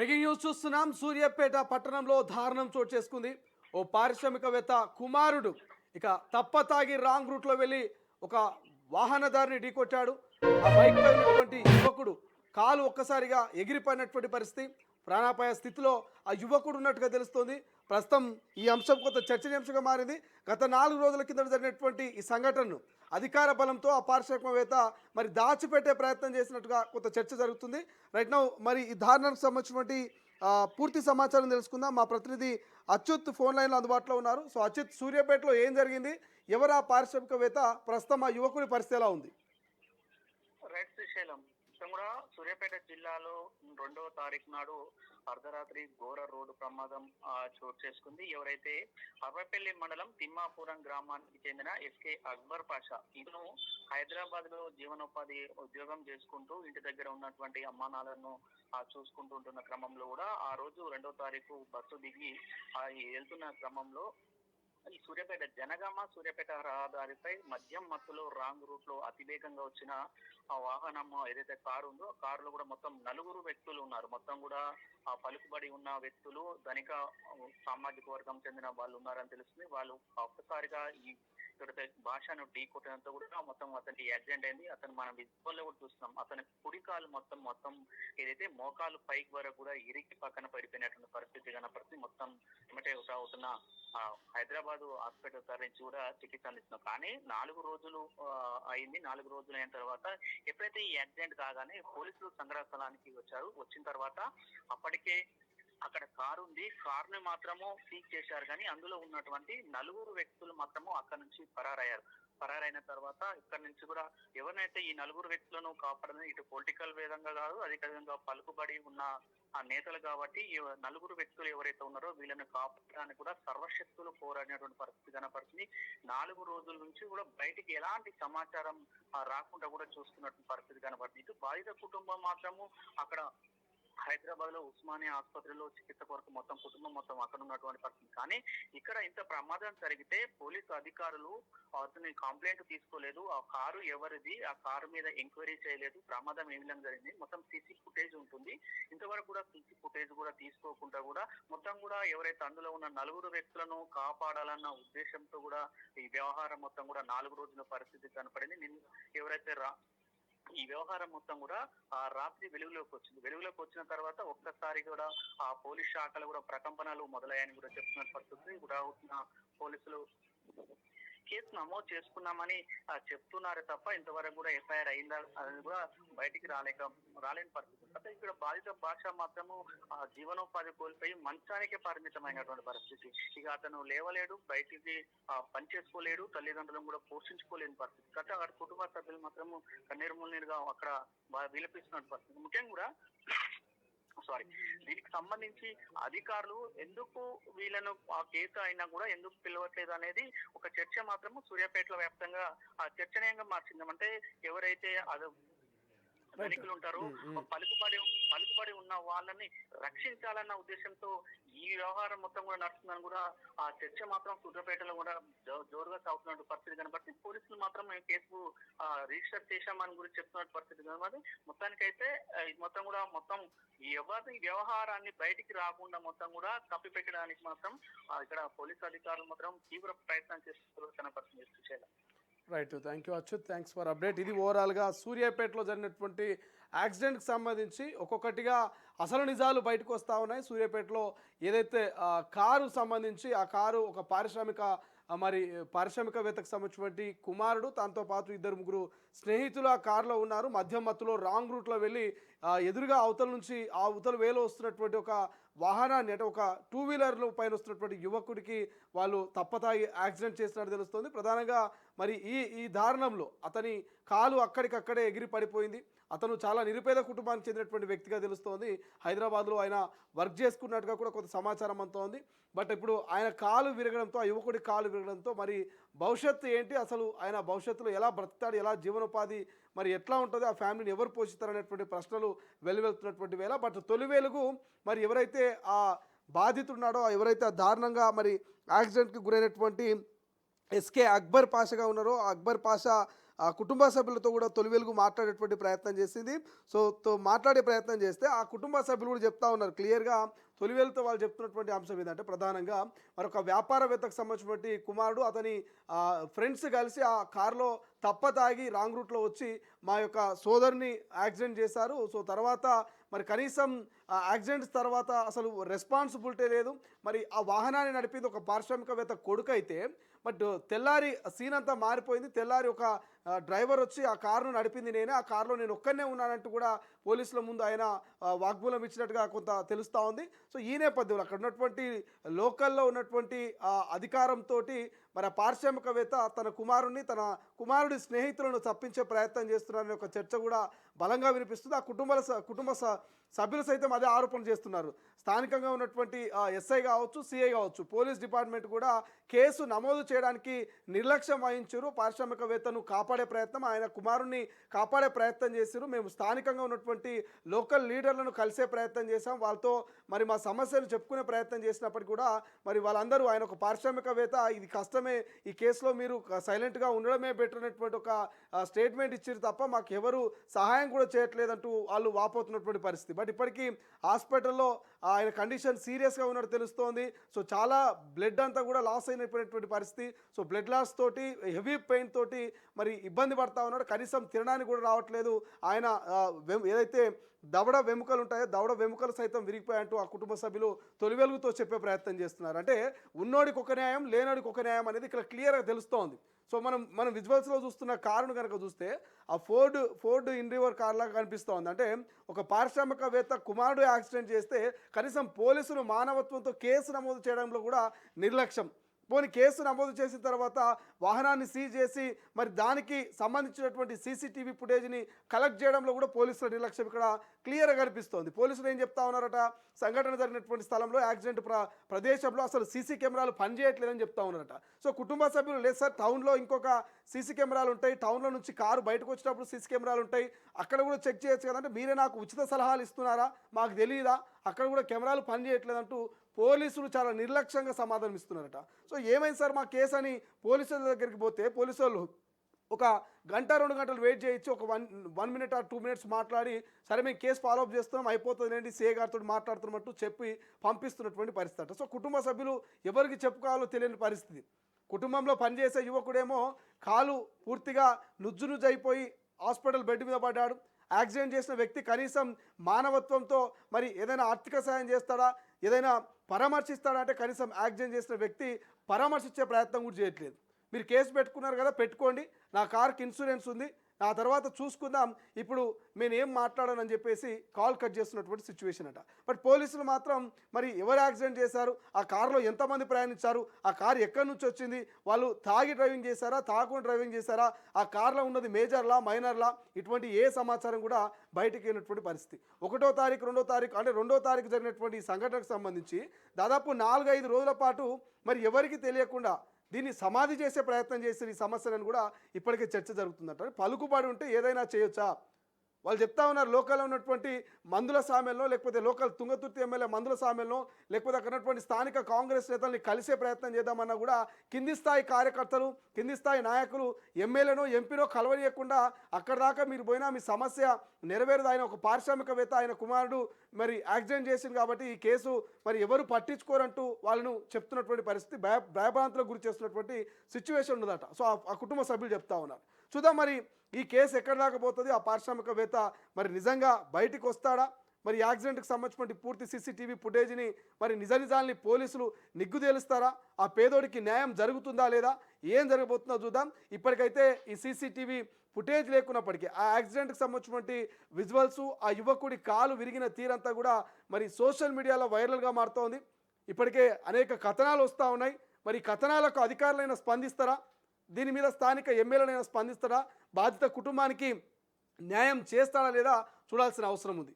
Breaking news చూస్తున్నాం. సూర్యాపేట పట్టణంలో దారుణం చోటు చేసుకుంది. ఓ పారిశ్రామికవేత్త కుమారుడు ఇక తప్పతాగి రాంగ్ రూట్లో వెళ్ళి ఒక వాహనదారిని ఢీకొట్టాడు. ఆ బైక్ పై ఉన్నటువంటి యువకుడు కాలు ఒక్కసారిగా ఎగిరిపోయినటువంటి పరిస్థితి. ప్రాణాపాయ స్థితిలో ఆ యువకుడు ఉన్నట్టుగా తెలుస్తోంది. ప్రస్తుతం ఈ అంశం కొంత చర్చనీయాంశంగా మారింది. గత 4 రోజుల కింద జరిగినటువంటి ఈ సంఘటనను అధికార బలంతో ఆ పారిశ్రామికవేత్త మరి దాచిపెట్టే ప్రయత్నం చేసినట్టుగా కొంత చర్చ జరుగుతుంది. రైట్ నౌ మరి ఈ దారుణానికి సంబంధించినటువంటి పూర్తి సమాచారం తెలుసుకుందాం. మా ప్రతినిధి అచ్యుత్ ఫోన్ లైన్లో అందుబాటులో ఉన్నారు. సో అచ్యుత్, సూర్యాపేటలో ఏం జరిగింది, ఎవరు ఆ పారిశ్రామికవేత్త, ప్రస్తుతం ఆ యువకుడి పరిస్థితి ఎలా ఉంది? రైట్ శ్రీశైలం కూడా సూర్యాపేట జిల్లాలో 2వ తారీఖు నాడు అర్ధరాత్రి ఘోర రోడ్డు ప్రమాదం చోటు చేసుకుంది. ఎవరైతే అర్వపల్లి మండలం తిమ్మాపురం గ్రామానికి చెందిన ఎస్కే అక్బర్ పాషా, ఇతను హైదరాబాద్ లో జీవనోపాధి ఉద్యోగం చేసుకుంటూ ఇంటి దగ్గర ఉన్నటువంటి అమ్మానాలను చూసుకుంటూ ఉంటున్న క్రమంలో కూడా ఆ రోజు 2వ తారీఖు బస్సు దిగి వెళ్తున్న క్రమంలో ఈ సూర్యాపేట జనగామ సూర్యాపేట రహదారిపై మద్యం మత్తులో రాంగ్ రూట్ లో అతివేగంగా వచ్చిన ఆ వాహనం ఏదైతే కారు ఉందో కారులో కూడా మొత్తం 4 వ్యక్తులు ఉన్నారు. మొత్తం కూడా ఆ పలుకుబడి ఉన్న వ్యక్తులు, ధనిక సామాజిక వర్గం చెందిన వాళ్ళు ఉన్నారని తెలుస్తుంది. వాళ్ళు ఒక్కసారిగా ఈ భాషను ఢీ కొట్టడంతో కూడా మొత్తం అతనికి యాక్సిడెంట్ అయింది. అతను మనం విజువల్లో కూడా చూస్తున్నాం. అతని కుడికాలు మొత్తం ఏదైతే మోకాలు పైకి వరకు కూడా ఇరికి పక్కన పడిపోయినటువంటి పరిస్థితి కనపడుతుంది. మొత్తం ఏమంటే అవుతున్న హైదరాబాద్ హాస్పిటల్ తరలించి కూడా చికిత్స అందిస్తున్నాం. కానీ 4 రోజులు అయింది. 4 రోజులు అయిన తర్వాత ఎప్పుడైతే ఈ యాక్సిడెంట్ కాగానే పోలీసులు సంఘటన స్థలానికి వచ్చారు. వచ్చిన తర్వాత అప్పటికే అక్కడ కారు ఉంది. కారుని మాత్రము సీజ్ చేశారు. కానీ అందులో ఉన్నటువంటి 4 వ్యక్తులు మాత్రము అక్కడ నుంచి పరారైన తర్వాత ఇక్కడ నుంచి కూడా ఎవరినైతే ఈ 4 వ్యక్తులను కాపాడని ఇటు పొలిటికల్ విధంగా కాదు, అదేవిధంగా పలుకుబడి ఉన్న ఆ నేతలు కాబట్టి ఈ 4 వ్యక్తులు ఎవరైతే ఉన్నారో వీళ్ళని కాపాడడానికి కూడా సర్వశక్తులు పోరాడినటువంటి పరిస్థితి కనపడుతుంది. 4 రోజుల నుంచి కూడా బయటికి ఎలాంటి సమాచారం రాకుండా కూడా చూసుకున్నటువంటి పరిస్థితి కనపడుతుంది. ఇటు బాధిత కుటుంబం మాత్రము అక్కడ హైదరాబాద్ లో ఉస్మానియా ఆసుపత్రిలో చికిత్స కొరకు మొత్తం కుటుంబం మొత్తం అక్కడ ఉన్నటువంటి పరిస్థితి. కానీ ఇక్కడ ఇంత ప్రమాదం జరిగితే పోలీసు అధికారులు అతని కంప్లైంట్ తీసుకోలేదు. ఆ కారు ఎవరిది, ఆ కారు మీద ఎంక్వైరీ చేయలేదు. ప్రమాదం ఏ విధంగా జరిగింది, మొత్తం సీసీ ఫుటేజ్ ఉంటుంది. ఇంతవరకు కూడా సీసీ ఫుటేజ్ కూడా తీసుకోకుండా కూడా మొత్తం కూడా ఎవరైతే అందులో ఉన్న 4 వ్యక్తులను కాపాడాలన్న ఉద్దేశంతో కూడా ఈ వ్యవహారం మొత్తం కూడా 4 రోజుల పరిస్థితి కనపడింది. ఎవరైతే ఈ వ్యవహారం మొత్తం కూడా రాత్రి వెలుగులోకి వచ్చిన తర్వాత ఒక్కసారి కూడా ఆ పోలీస్ శాఖలు కూడా ప్రకంపనలు మొదలయ్యాయని కూడా చెప్తున్న పరిస్థితి కూడా పోలీసులు కేసు నమోదు చేసుకున్నామని చెప్తున్నారు తప్ప ఇంతవరకు కూడా ఎఫ్ఐఆర్ అయిందా అనేది కూడా బయటికి రాలేని పరిస్థితి. అంటే ఇక్కడ బాధిత భాష మాత్రము జీవనోపాధి కోల్పోయి మంచానికే పరిమితమైనటువంటి పరిస్థితి. ఇక అతను లేవలేడు, బయటికి పని చేసుకోలేడు, తల్లిదండ్రులను కూడా పోషించుకోలేని పరిస్థితి. అంటే అక్కడ కుటుంబ సభ్యులు మాత్రము కన్నీరుమున్నీరుగా అక్కడ విలపిస్తున్న పరిస్థితి. ముఖ్యంగా కూడా దీనికి సంబంధించి అధికారులు ఎందుకు వీళ్ళను ఆ కేసు అయినా కూడా ఎందుకు పిలవట్లేదు అనేది ఒక చర్చ మాత్రము సూర్యాపేటలో వ్యాప్తంగా ఆ చర్చనీయంగా మార్చింది. అంటే ఎవరైతే ధనికులు ఉంటారో పలుకుబడి ఉన్న వాళ్ళని రక్షించాలన్న ఉద్దేశంతో ఈ వ్యవహారం మొత్తం కూడా నడుస్తుందని కూడా ఆ చర్చ మాత్రం సూర్యాపేటలో కూడా జోరుగా సాగుతున్న పరిస్థితి కనబడి పోలీసులు మాత్రం మేము కేసు రిజిస్టర్ చేశామని గురించి చెప్తున్న పరిస్థితి కనబడి మొత్తానికైతే మొత్తం కూడా ఈ వ్యవహారాన్ని బయటికి రాకుండా మొత్తం కూడా కప్పిపెట్టడానికి మాత్రం ఇక్కడ పోలీసు అధికారులు మాత్రం తీవ్ర ప్రయత్నం చేస్తున్న కనపడుతుంది. Right, thank you Achyut, thanks for update. ఇది ఓవరాల్గా సూర్యాపేటలో జరిగినటువంటి యాక్సిడెంట్కి సంబంధించి ఒక్కొక్కటిగా అసలు నిజాలు బయటకు వస్తూ ఉన్నాయి. సూర్యాపేటలో ఏదైతే కారు సంబంధించి ఆ కారు ఒక పారిశ్రామికవేత్తకు సంబంధించినటువంటి కుమారుడు, దాంతో పాటు 2-3 స్నేహితులు ఆ కారులో ఉన్నారు. మధ్య మత్తులో రాంగ్ రూట్లో వెళ్ళి ఎదురుగా అవతల వేలో వస్తున్నటువంటి ఒక వాహనాన్ని, అంటే ఒక 2 వీలర్లు పైన వస్తున్నటువంటి యువకుడికి వాళ్ళు తప్పతాగి యాక్సిడెంట్ చేసినట్టు తెలుస్తుంది. ప్రధానంగా మరి ఈ దారుణంలో అతని కాలు అక్కడికక్కడే ఎగిరి పడిపోయింది. అతను చాలా నిరుపేద కుటుంబానికి చెందినటువంటి వ్యక్తిగా తెలుస్తోంది. హైదరాబాద్లో ఆయన వర్క్ చేసుకున్నట్టుగా కూడా కొంత సమాచారం అంతా ఉంది. బట్ ఇప్పుడు ఆయన కాలు విరగడంతో, ఆ యువకుడి కాలు విరగడంతో మరి భవిష్యత్తు ఏంటి, అసలు ఆయన భవిష్యత్తులో ఎలా బ్రతుకుతాడు, ఎలా జీవనోపాధి మరి ఎట్లా ఉంటుంది, ఆ ఫ్యామిలీని ఎవరు పోషిస్తారనేటువంటి ప్రశ్నలు వెలువెళ్తున్నటువంటి వేళ. బట్ తొలి వెలుగు మరి ఎవరైతే ఆ బాధితుడున్నాడో, ఎవరైతే దారుణంగా మరి యాక్సిడెంట్కి గురైనటువంటి ఎస్కే అక్బర్ పాషాగా ఉన్నారో, అక్బర్ పాషా ఆ కుటుంబ సభ్యులతో కూడా తొలి వెలుగు మాట్లాడేటువంటి ప్రయత్నం చేసింది. సో మాట్లాడే ప్రయత్నం చేస్తే ఆ కుటుంబ సభ్యులు కూడా చెప్తా ఉన్నారు క్లియర్‌గా. తొలి వెలుగుతో వాళ్ళు చెప్తున్నటువంటి అంశం ఏందంటే ప్రధానంగా మరొక వ్యాపారవేత్తకు సంబంధించినటువంటి కుమారుడు అతని ఫ్రెండ్స్ కలిసి ఆ కారులో తాగి రాంగ్ రూట్‌లో వచ్చి మా యొక్క సోదరుని యాక్సిడెంట్ చేశారు. సో తర్వాత మరి కనీసం యాక్సిడెంట్స్ తర్వాత అసలు రెస్పాన్సిబిలిటీ లేదు. మరి ఆ వాహనాన్ని నడిపింది ఒక పారిశ్రామికవేత్త కొడుకైతే బట్ తెల్లారి సీన్ అంతా మారిపోయింది. తెల్లారి ఒక డ్రైవర్ వచ్చి ఆ కారును నడిపింది నేనే, ఆ కారులో నేను ఒక్కనే ఉన్నానంటూ కూడా పోలీసుల ముందు ఆయన వాగ్మూలం ఇచ్చినట్టుగా కొంత తెలుస్తూ ఉంది. సో ఈ నేపథ్యంలో అక్కడ ఉన్నటువంటి లోకల్లో ఉన్నటువంటి అధికారంతో మరి ఆ పారిశ్రామికవేత్త తన కుమారుడి స్నేహితులను తప్పించే ప్రయత్నం చేస్తున్నారనే ఒక చర్చ కూడా బలంగా వినిపిస్తుంది. ఆ కుటుంబ సభ్యులు సైతం అదే ఆరోపణ చేస్తున్నారు. స్థానికంగా ఉన్నటువంటి ఎస్ఐ కావచ్చు, సిఐ కావచ్చు, పోలీస్ డిపార్ట్మెంట్ కూడా కేసు నమోదు చేయడానికి నిర్లక్ష్యం వహించారు. పారిశ్రామికవేత్తను కాపాడే ప్రయత్నం, ఆయన కుమారుణ్ణి కాపాడే ప్రయత్నం చేశారు. మేము స్థానికంగా ఉన్నటువంటి లోకల్ లీడర్లను కలిసే ప్రయత్నం చేశాం, వాళ్ళతో మరి మా సమస్యను చెప్పుకునే ప్రయత్నం చేసినప్పటికీ కూడా మరి వాళ్ళందరూ ఆయన ఒక పారిశ్రామికవేత్త, ఇది కష్టమే, ఈ కేసులో మీరు సైలెంట్గా ఉండడమే బెటర్ అనేటువంటి ఒక స్టేట్మెంట్ ఇచ్చారు తప్ప మాకు ఎవరు సహాయం కూడా చేయట్లేదంటూ వాళ్ళు వాపోతున్నటువంటి పరిస్థితి. బట్ ఇప్పటికీ హాస్పిటల్లో ఆయన కండిషన్ సీరియస్గా ఉన్నట్టు తెలుస్తోంది. సో చాలా బ్లడ్ అంతా కూడా లాస్ అయినటువంటి పరిస్థితి. సో బ్లడ్ లాస్ తోటి హెవీ పెయిన్ తోటి మరి ఇబ్బంది పడతా ఉన్నాడు. కనీసం తినడానికి కూడా రావట్లేదు. ఆయన ఏదైతే దవడ వెముకలు ఉంటాయో దవడ వెముకలు సైతం విరిగిపోయాయంటూ ఆ కుటుంబ సభ్యులు తొలి వెలుగుతో చెప్పే ప్రయత్నం చేస్తున్నారు. అంటే ఉన్నోడికి ఒక న్యాయం, లేనోడికి ఒక న్యాయం అనేది ఇక్కడ క్లియర్గా తెలుస్తోంది. సో మనం విజువల్స్లో చూస్తున్న కారును కనుక చూస్తే ఆ ఫోర్డ్ ఇన్రివర్ కార్ లాగా కనిపిస్తూ ఉంది. అంటే ఒక పారిశ్రామికవేత్త కుమారుడు యాక్సిడెంట్ చేస్తే కనీసం పోలీసులు మానవత్వంతో కేసు నమోదు చేయడంలో కూడా నిర్లక్ష్యం. పోనీ కేసు నమోదు చేసిన తర్వాత వాహనాన్ని సీజ్ చేసి మరి దానికి సంబంధించినటువంటి సీసీటీవీ ఫుటేజ్ని కలెక్ట్ చేయడంలో కూడా పోలీసుల నిర్లక్ష్యం ఇక్కడ క్లియర్గా కనిపిస్తోంది. పోలీసులు ఏం చెప్తా ఉన్నారట, సంఘటన జరిగినటువంటి స్థలంలో యాక్సిడెంట్ ప్రదేశంలో అసలు సీసీ కెమెరాలు పనిచేయట్లేదని చెప్తా ఉన్నారట. సో కుటుంబ సభ్యులు లేదు సార్, టౌన్లో ఇంకొక సీసీ కెమెరాలు ఉంటాయి, టౌన్లో నుంచి కారు బయటకు వచ్చినప్పుడు సీసీ కెమెరాలు ఉంటాయి, అక్కడ కూడా చెక్ చేయొచ్చు కదంటే మీరే నాకు ఉచిత సలహాలు ఇస్తున్నారా, మాకు తెలియదా, అక్కడ కూడా కెమెరాలు పనిచేయట్లేదంటూ పోలీసులు చాలా నిర్లక్ష్యంగా సమాధానం ఇస్తున్నారట. సో ఏమైంది సార్ మా కేసు అని పోలీసుల దగ్గరికి పోతే పోలీసు వాళ్ళు ఒక గంట 2 గంటలు వెయిట్ చేయొచ్చు, ఒక 1 మినిట్ ఆర్ 2 మినిట్స్ మాట్లాడి సరే మేము కేసు ఫాలోఅప్ చేస్తున్నాం అయిపోతుంది ఏంటి సిఏ గారితో మాట్లాడుతున్నట్టు చెప్పి పంపిస్తున్నటువంటి పరిస్థితి అట. సో కుటుంబ సభ్యులు ఎవరికి చెప్పుకోవాలో తెలియని పరిస్థితి. కుటుంబంలో పనిచేసే యువకుడేమో కాలు పూర్తిగా నుజ్జు అయిపోయి హాస్పిటల్ బెడ్ మీద పడ్డాడు. యాక్సిడెంట్ చేసిన వ్యక్తి కనీసం మానవత్వంతో మరి ఏదైనా ఆర్థిక సాయం చేస్తాడా, ఏదైనా పరామర్శిస్తాడా అంటే కనీసం యాక్సిడెంట్ చేసిన వ్యక్తి పరామర్శించే ప్రయత్నం కూడా చేయట్లేదు. మీరు కేసు పెట్టుకున్నారు కదా, పెట్టుకోండి, నా కార్కి ఇన్సూరెన్స్ ఉంది, ఆ తర్వాత చూసుకుందాం, ఇప్పుడు నేను ఏం మాట్లాడానని చెప్పేసి కాల్ కట్ చేస్తున్నటువంటి సిచ్యువేషన్ అట. బట్ పోలీసులు మాత్రం మరి ఎవరు యాక్సిడెంట్ చేశారు, ఆ కారులో ఎంతమంది ప్రయాణించారు, ఆ కారు ఎక్కడి నుంచి వచ్చింది, వాళ్ళు తాగి డ్రైవింగ్ చేశారా, తాగకుండా డ్రైవింగ్ చేశారా, ఆ కారులో ఉన్నది మేజర్లా మైనర్లా, ఇటువంటి ఏ సమాచారం కూడా బయటికి వెళ్ళినటువంటి పరిస్థితి. 1వ తారీఖు 2వ తారీఖు అంటే 2వ తారీఖు జరిగినటువంటి ఈ సంఘటనకు సంబంధించి దాదాపు 4-5 రోజుల పాటు మరి ఎవరికి తెలియకుండా దీన్ని సమాధి చేసే ప్రయత్నం చేసిన ఈ సమస్యలను కూడా ఇప్పటికే చర్చ జరుగుతుందంట. పలుకుబడి ఉంటే ఏదైనా చేయొచ్చా, వాళ్ళు చెప్తా ఉన్నారు. లోకల్లో ఉన్నటువంటి మందుల సామెల్లో, లేకపోతే లోకల్ తుంగతుర్తి ఎమ్మెల్యే మందుల సామెల్లో, లేకపోతే అక్కడ ఉన్నటువంటి స్థానిక కాంగ్రెస్ నేతల్ని కలిసే ప్రయత్నం చేద్దామన్నా కూడా కింది స్థాయి కార్యకర్తలు, కింది స్థాయి నాయకులు ఎమ్మెల్యేనో ఎంపీనో కలవనీయకుండా అక్కడ దాకా మీరు పోయినా మీ సమస్య నెరవేరదు. ఆయన ఒక పారిశ్రామికవేత్త, ఆయన కుమారుడు మరి యాక్సిడెంట్ చేసింది కాబట్టి ఈ కేసు మరి ఎవరు పట్టించుకోరంటూ వాళ్ళను చెప్తున్నటువంటి పరిస్థితి, భయభ్రాంతులకు గురి చేస్తున్నటువంటి సిచ్యువేషన్ ఉన్నదట. సో ఆ కుటుంబ సభ్యులు చెప్తా ఉన్నారు. చూద్దాం మరి ఈ కేసు ఎక్కడ దాకా పోతుంది, ఆ పారిశ్రామికవేత్త మరి నిజంగా బయటికి వస్తాడా, మరి యాక్సిడెంట్కి సంబంధించిన పూర్తి సీసీటీవీ ఫుటేజ్ని మరి నిజాల్ని పోలీసులు నిగ్గు తేలుస్తారా, ఆ పేదోడికి న్యాయం జరుగుతుందా లేదా, ఏం జరగబోతుందో చూద్దాం. ఇప్పటికైతే ఈ సీసీటీవీ ఫుటేజ్ లేకున్నప్పటికీ ఆ యాక్సిడెంట్కి సంబంధించినటువంటి విజువల్స్, ఆ యువకుడి కాలు విరిగిన తీరంతా కూడా మరి సోషల్ మీడియాలో వైరల్గా మారుతోంది. ఇప్పటికే అనేక కథనాలు వస్తూ ఉన్నాయి. మరి కథనాలకు అధికారులైనా స్పందిస్తారా, దీని మీద స్థానిక ఎమ్మెల్యేలైనా స్పందిస్తారా, బాధిత కుటుంబానికి న్యాయం చేస్తాడా లేదా చూడాల్సిన అవసరం ఉంది.